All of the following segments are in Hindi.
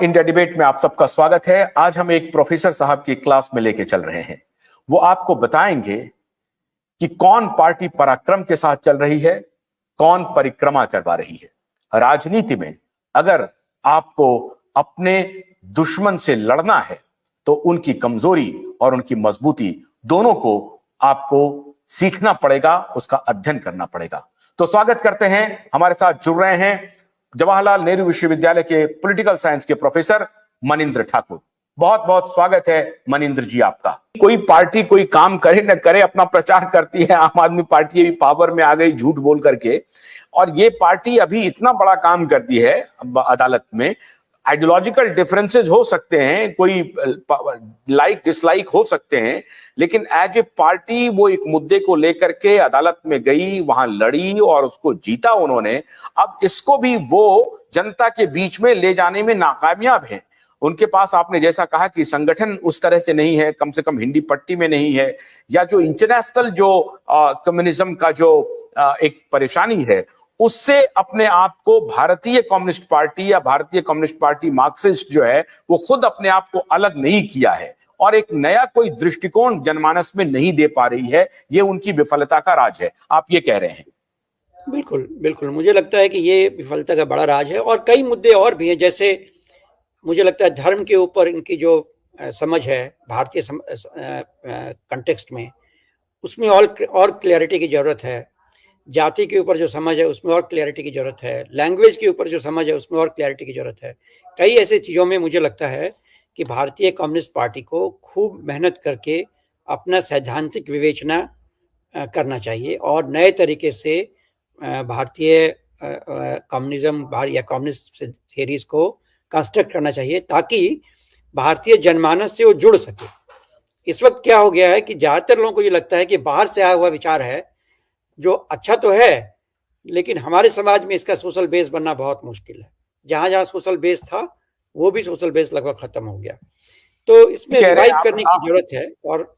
इंडिया डिबेट में आप सबका स्वागत है। आज हम एक प्रोफेसर साहब की क्लास में लेके चल रहे हैं। वो आपको बताएंगे कि कौन पार्टी पराक्रम के साथ चल रही है, कौन परिक्रमा करवा रही है। राजनीति में अगर आपको अपने दुश्मन से लड़ना है तो उनकी कमजोरी और उनकी मजबूती दोनों को आपको सीखना पड़ेगा, उसका अध्ययन करना पड़ेगा। तो स्वागत करते हैं, हमारे साथ जुड़ रहे हैं जवाहरलाल नेहरू विश्वविद्यालय के पॉलिटिकल साइंस के प्रोफेसर मनिंद्र ठाकुर। बहुत बहुत स्वागत है मनिंद्र जी आपका। कोई पार्टी कोई काम करे न करे अपना प्रचार करती है। आम आदमी पार्टी भी पावर में आ गई झूठ बोल करके, और ये पार्टी अभी इतना बड़ा काम करती है अदालत में। आइडियोलॉजिकल डिफरेंसेस हो सकते हैं, कोई लाइक डिसलाइक हो सकते हैं, लेकिन एज ए पार्टी वो एक मुद्दे को लेकर के अदालत में गई, वहां लड़ी और उसको जीता उन्होंने। अब इसको भी वो जनता के बीच में ले जाने में नाकामयाब है। उनके पास आपने जैसा कहा कि संगठन उस तरह से नहीं है, कम से कम हिंदी पट्टी में नहीं है, या जो इंटरनेशनल जो कम्युनिज्म का जो एक परेशानी है उससे अपने आप को भारतीय कम्युनिस्ट पार्टी या भारतीय कम्युनिस्ट पार्टी मार्क्सिस्ट जो है वो खुद अपने आप को अलग नहीं किया है, और एक नया कोई दृष्टिकोण जनमानस में नहीं दे पा रही है। ये उनकी विफलता का राज है, आप ये कह रहे हैं? बिल्कुल बिल्कुल, मुझे लगता है कि ये विफलता का बड़ा राज है। और कई मुद्दे और भी हैं, जैसे मुझे लगता है धर्म के ऊपर इनकी जो समझ है भारतीय कंटेक्स्ट में, उसमें और क्लैरिटी की जरूरत है। जाति के ऊपर जो समझ है उसमें और क्लैरिटी की जरूरत है। लैंग्वेज के ऊपर जो समझ है उसमें और क्लैरिटी की जरूरत है। कई ऐसी चीज़ों में मुझे लगता है कि भारतीय कम्युनिस्ट पार्टी को खूब मेहनत करके अपना सैद्धांतिक विवेचना करना चाहिए और नए तरीके से भारतीय कम्युनिज्म या कम्युनिस्ट थियरीज को कंस्ट्रक्ट करना चाहिए, ताकि भारतीय जनमानस से वो जुड़ सके। इस वक्त क्या हो गया है कि ज़्यादातर लोगों को ये लगता है कि बाहर से आया हुआ विचार है जो अच्छा तो है, लेकिन हमारे समाज में इसका सोशल बेस बनना बहुत मुश्किल है। जहां जहां सोशल बेस था वो भी सोशल बेस लगभग खत्म हो गया। तो इसमें रिवाइव करने की जरूरत है। और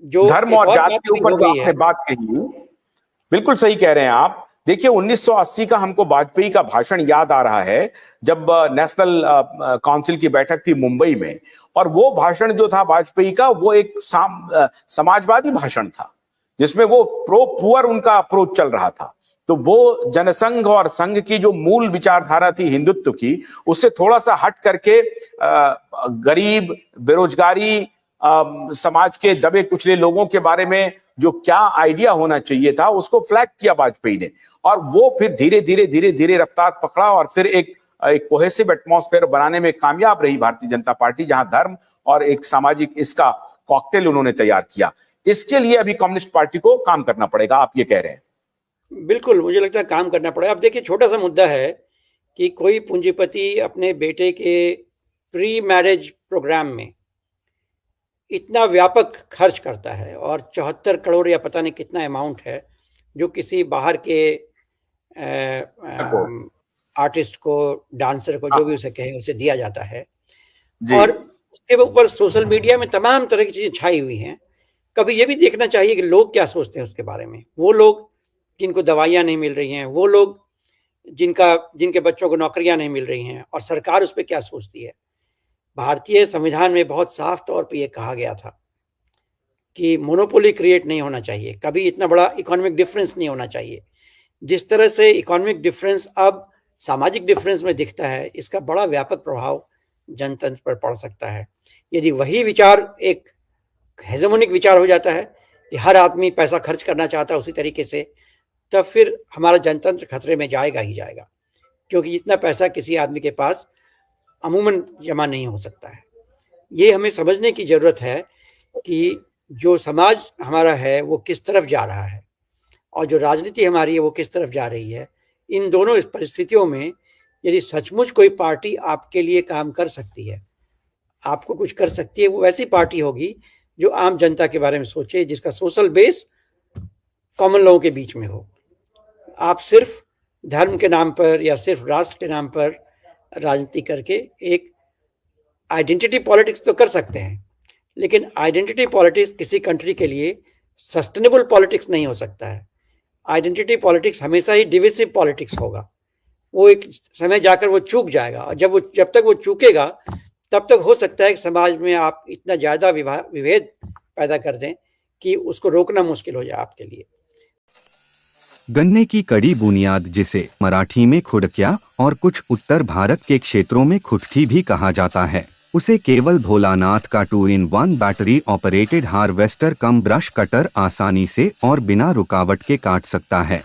जो धर्म और जाति के ऊपर जो आपने बात कही, बिल्कुल सही कह रहे हैं आप। देखिए 1980 का हमको वाजपेयी का भाषण याद आ रहा है, जब नेशनल काउंसिल की बैठक थी मुंबई में, और वो भाषण जो था वाजपेयी का वो एक समाजवादी भाषण था, जिसमें वो प्रो पुअर उनका अप्रोच चल रहा था। तो वो जनसंघ और संघ की जो मूल विचारधारा थी हिंदुत्व की, उससे थोड़ा सा हट करके गरीब, बेरोजगारी, समाज के दबे कुचले लोगों के बारे में जो क्या आइडिया होना चाहिए था उसको फ्लैग किया वाजपेयी ने, और वो फिर धीरे धीरे रफ्तार पकड़ा और फिर एक कोहेसिव एटमॉस्फेयर बनाने में कामयाब रही भारतीय जनता पार्टी, जहां धर्म और एक सामाजिक इसका कॉकटेल उन्होंने तैयार किया। इसके लिए अभी कम्युनिस्ट पार्टी को काम करना पड़ेगा, आप ये कह रहे हैं? बिल्कुल, मुझे लगता है काम करना पड़ेगा। अब देखिए, छोटा सा मुद्दा है कि कोई पूंजीपति अपने बेटे के प्री मैरिज प्रोग्राम में इतना व्यापक खर्च करता है, और 74 करोड़ या पता नहीं कितना अमाउंट है जो किसी बाहर के आर्टिस्ट को, डांसर को, जो भी उसे कहे, उसे दिया जाता है। और उसके ऊपर सोशल मीडिया में तमाम तरह की चीजें छाई हुई हैं। कभी ये भी देखना चाहिए कि लोग क्या सोचते हैं उसके बारे में। वो लोग जिनको दवाइयाँ नहीं मिल रही हैं, वो लोग जिनके बच्चों को नौकरियां नहीं मिल रही हैं, और सरकार उस पर क्या सोचती है। भारतीय संविधान में बहुत साफ तौर पे ये कहा गया था कि मोनोपोली क्रिएट नहीं होना चाहिए, कभी इतना बड़ा इकोनॉमिक डिफरेंस नहीं होना चाहिए। जिस तरह से इकोनॉमिक डिफरेंस अब सामाजिक डिफरेंस में दिखता है, इसका बड़ा व्यापक प्रभाव जनतंत्र पर पड़ सकता है। यदि वही विचार एक हेजेमोनिक विचार हो जाता है कि हर आदमी पैसा खर्च करना चाहता है उसी तरीके से, तब फिर हमारा जनतंत्र खतरे में जाएगा ही जाएगा, क्योंकि इतना पैसा किसी आदमी के पास अमूमन जमा नहीं हो सकता है। ये हमें समझने की जरूरत है कि जो समाज हमारा है वो किस तरफ जा रहा है, और जो राजनीति हमारी है वो किस तरफ जा रही है। इन दोनों परिस्थितियों में यदि सचमुच कोई पार्टी आपके लिए काम कर सकती है, आपको कुछ कर सकती है, वो ऐसी पार्टी होगी जो आम जनता के बारे में सोचे, जिसका सोशल बेस कॉमन लोगों के बीच में हो। आप सिर्फ धर्म के नाम पर या सिर्फ राष्ट्र के नाम पर राजनीति करके एक आइडेंटिटी पॉलिटिक्स तो कर सकते हैं, लेकिन आइडेंटिटी पॉलिटिक्स किसी कंट्री के लिए सस्टेनेबल पॉलिटिक्स नहीं हो सकता है। आइडेंटिटी पॉलिटिक्स हमेशा ही डिविसिव पॉलिटिक्स होगा। वो एक समय जाकर वो चूक जाएगा, और जब तक वो चूकेगा तब तक हो सकता है कि समाज में आप इतना ज्यादा विभेद पैदा कर दें कि उसको रोकना मुश्किल हो जाए आपके लिए। गन्ने की कड़ी बुनियाद, जिसे मराठी में खुडक्या और कुछ उत्तर भारत के क्षेत्रों में खुटकी भी कहा जाता है, उसे केवल भोलानाथ का 2-in-1 बैटरी ऑपरेटेड हार्वेस्टर कम ब्रश कटर आसानी से और बिना रुकावट के काट सकता है।